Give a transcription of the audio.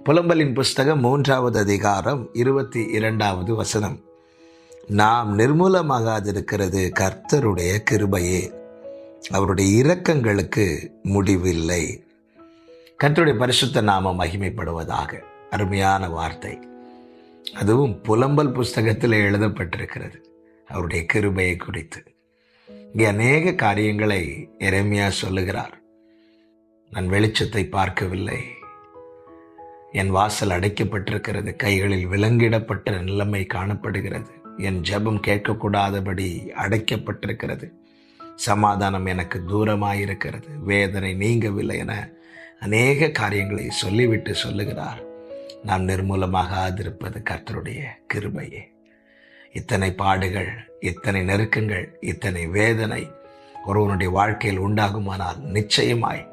புலம்பலின் புஸ்தகம் 3வது அதிகாரம் 22வது வசனம். நாம் நிர்மூலமாகாதிருக்கிறது கர்த்தருடைய கிருபையே, அவருடைய இரக்கங்களுக்கு முடிவில்லை. கர்த்தருடைய பரிசுத்த நாமம் மகிமைப்படுவதாக. அருமையான வார்த்தை. அதுவும் புலம்பல் புஸ்தகத்தில் எழுதப்பட்டிருக்கிறது அவருடைய கிருபையை குறித்து. இங்கே அநேக காரியங்களை எரேமியா சொல்லுகிறார். நான் வெளிச்சத்தை பார்க்கவில்லை, என் வாசல் அடைக்கப்பட்டிருக்கிறது, கைகளில் விலங்கிடப்பட்ட நிலைமை காணப்படுகிறது, என் ஜெபம் கேட்கக்கூடாதபடி அடைக்கப்பட்டிருக்கிறது, சமாதானம் எனக்கு தூரமாயிருக்கிறது, வேதனை நீங்கவில்லை என அநேக காரியங்களை சொல்லிவிட்டு சொல்லுகிறார். நாம் நிர்மூலமாகாதிருப்பது கர்த்தருடைய கிருபையே. இத்தனை பாடுகள், இத்தனை நெருக்கங்கள், இத்தனை வேதனை ஒருவனுடைய வாழ்க்கையில் உண்டாகுமானால் நிச்சயமாய்